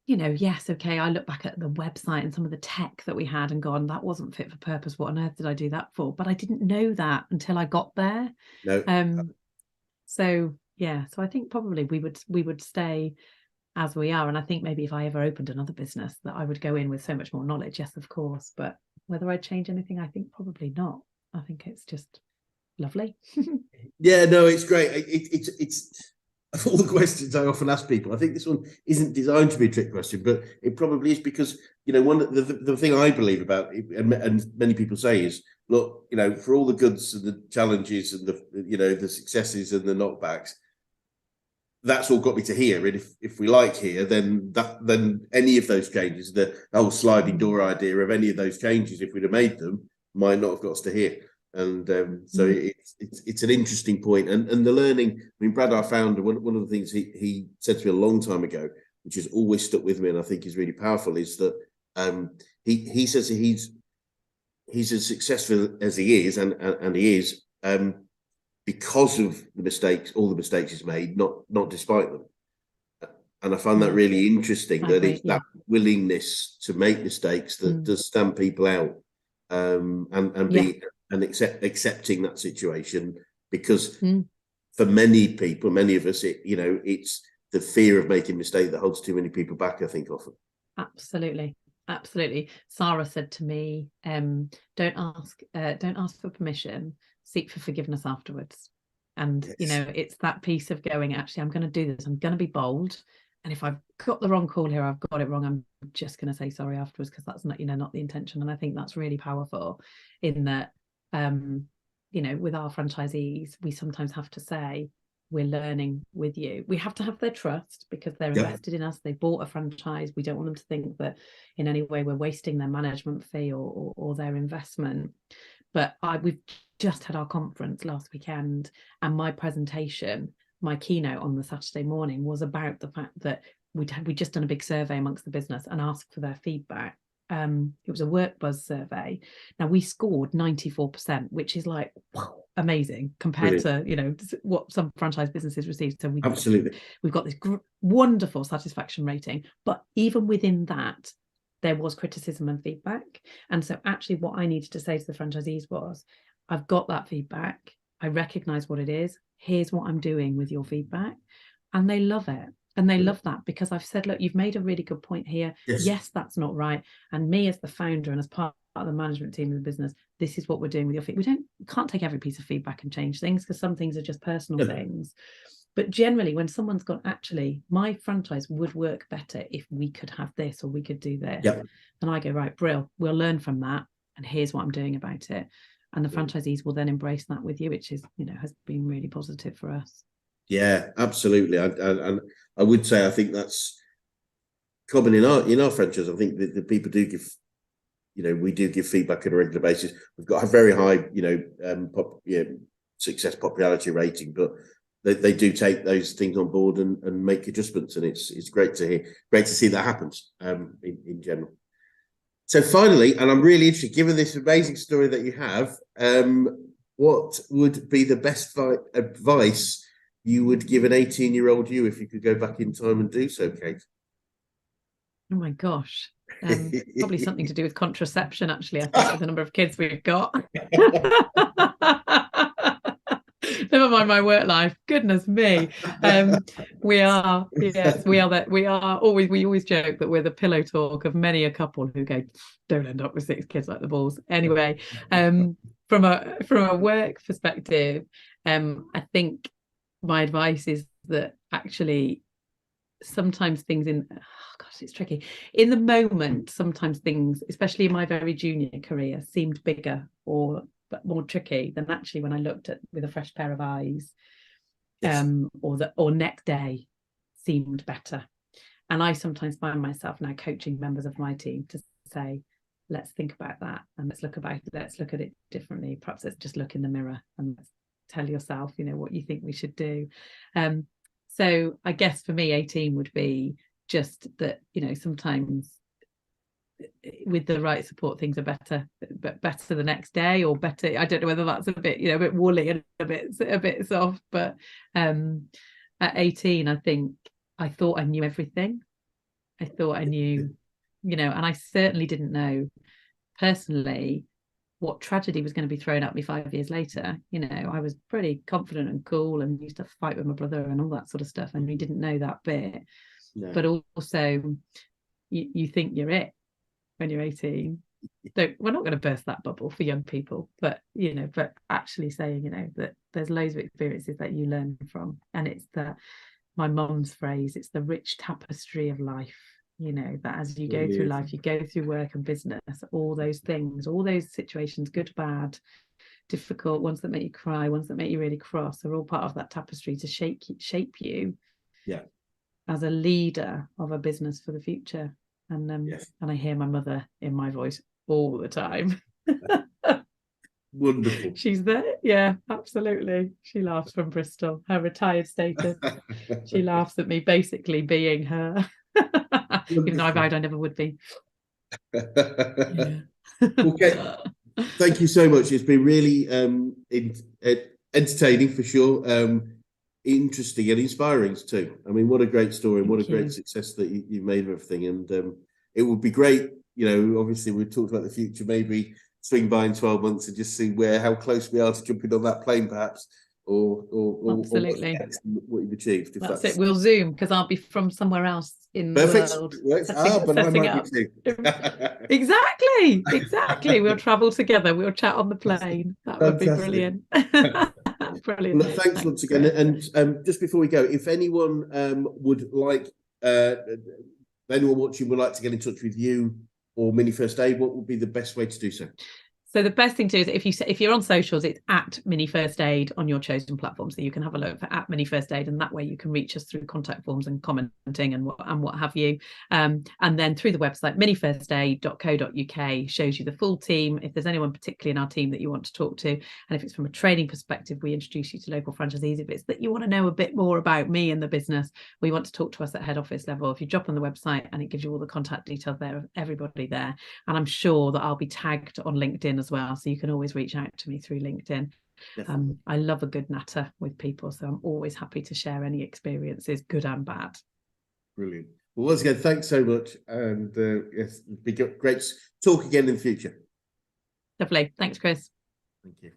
Yes, okay, I look back at the website and some of the tech that we had and gone, that wasn't fit for purpose. What on earth did I do that for? But I didn't know that until I got there. No. So I think probably we would stay as we are. And I think maybe if I ever opened another business, that I would go in with so much more knowledge. Yes, of course. But whether I'd change anything, I think probably not. I think it's just lovely. Yeah, no, it's great. It's of all the questions I often ask people, I think this one isn't designed to be a trick question, but it probably is, because one of the thing I believe about it, and many people say, is, look, for all the goods and the challenges and the successes and the knockbacks, that's all got me to here. And if we like here, then any of those changes, the whole sliding door idea of any of those changes, if we'd have made them, might not have got us to here. And so it's an interesting point. And the learning, I mean, Brad, our founder, one of the things he said to me a long time ago, which has always stuck with me and I think is really powerful, is that he says that he's as successful as he is, and he is because of the mistakes, all the mistakes he's made, not despite them. And I find that really interesting, that it's that willingness to make mistakes that does stand people out, and accepting that situation, because for many people, many of us, it's the fear of making mistakes that holds too many people back, I think, often. Absolutely. Sarah said to me, don't ask for permission, seek for forgiveness afterwards. And Yes. it's that piece of going, actually, I'm going to do this, I'm going to be bold, and if I've got the wrong call here, I've got it wrong, I'm just going to say sorry afterwards, because that's not not the intention. And I think that's really powerful, in that with our franchisees, we sometimes have to say, we're learning with you. We have to have their trust, because they're invested in us. They bought a franchise. We don't want them to think that in any way we're wasting their management fee or their investment. But we've just had our conference last weekend, and my presentation, my keynote on the Saturday morning, was about the fact that we'd just done a big survey amongst the business and asked for their feedback. It was a work buzz survey. Now, we scored 94%, which is like, wow, amazing compared to what some franchise businesses receive. So we've got this wonderful satisfaction rating, but even within that, there was criticism and feedback. And so actually what I needed to say to the franchisees was, I've got that feedback, I recognize what it is, here's what I'm doing with your feedback. And they love it. And they love that, because I've said, look, you've made a really good point here. Yes, that's not right. And me as the founder and as part of the management team of the business, this is what we're doing with your feedback. We can't take every piece of feedback and change things, because some things are just personal things. But generally, when someone's gone, actually, my franchise would work better if we could have this, or we could do this. And I go, right, brill, we'll learn from that. And here's what I'm doing about it. And the franchisees will then embrace that with you, which is, has been really positive for us. Yeah, absolutely. And I would say, I think that's common in our franchise. I think that the people do give, we do give feedback on a regular basis. We've got a very high, success popularity rating, but they do take those things on board and make adjustments, and it's great to hear, great to see that happens in general. So finally, and I'm really interested, given this amazing story that you have, what would be the best advice you would give an 18-year-old you if you could go back in time and do so, Kate? Oh my gosh. Probably something to do with contraception, actually, I think, with the number of kids we've got. Never mind my work life. Goodness me. We always joke that we're the pillow talk of many a couple who go, don't end up with 6 kids like the balls. Anyway, from a work perspective, I think my advice is that actually sometimes things it's tricky. In the moment, sometimes things, especially in my very junior career, seemed bigger or more tricky than actually when I looked at with a fresh pair of eyes, or next day seemed better. And I sometimes find myself now coaching members of my team to say, let's think about that, and let's look at it differently. Perhaps let's just look in the mirror and tell yourself, what you think we should do. So I guess for me, 18 would be just that, sometimes with the right support, things are better the next day, or better. I don't know whether that's a bit, a bit woolly and a bit soft, but at 18, I think I thought I knew everything. I thought I knew, and I certainly didn't know personally what tragedy was going to be thrown at me 5 years later. I was pretty confident and cool and used to fight with my brother and all that sort of stuff, and we didn't know that bit. No. But also you think you're it when you're 18. So we're not going to burst that bubble for young people, but but actually saying that there's loads of experiences that you learn from, and it's my mum's phrase, it's the rich tapestry of life. That as you go through life, you go through work and business, all those things, all those situations, good, bad, difficult, ones that make you cry, ones that make you really cross, are all part of that tapestry to shape you as a leader of a business for the future. And and I hear my mother in my voice all the time. Wonderful. She's there. Yeah, absolutely. She laughs from Bristol, her retired status. She laughs at me basically being her, even though I vowed I never would be. Yeah. Okay. Thank you so much. It's been really entertaining for sure. Interesting and inspiring too. I mean, what a great story and what a great success that you've made of everything. And it would be great, you know, obviously we've talked about the future, maybe swing by in 12 months and just see how close we are to jumping on that plane, perhaps, or absolutely what you've achieved. If that's it. We'll Zoom because I'll be from somewhere else in perfect. the world. But I might be too. Exactly. We'll travel together. We'll chat on the plane. That would be brilliant. Brilliant. Well, thanks once again. And just before we go, if anyone would like, anyone watching would like to get in touch with you or Mini First Aid, what would be the best way to do so? So the best thing to do is if you're on socials, it's at Mini First Aid on your chosen platform. So you can have a look for at Mini First Aid, and that way you can reach us through contact forms and commenting and what have you. And then through the website, minifirstaid.co.uk shows you the full team. If there's anyone particularly in our team that you want to talk to, and if it's from a training perspective, we introduce you to local franchisees. If it's that you want to know a bit more about me and the business, we want to talk to us at head office level. If you drop on the website and it gives you all the contact details there of everybody there, and I'm sure that I'll be tagged on LinkedIn as well, so you can always reach out to me through LinkedIn. I love a good natter with people, so I'm always happy to share any experiences, good and bad. Brilliant. Well, once again, thanks so much, and yes, it'd be great to talk again in the future. Lovely. Thanks, Chris. Thank you.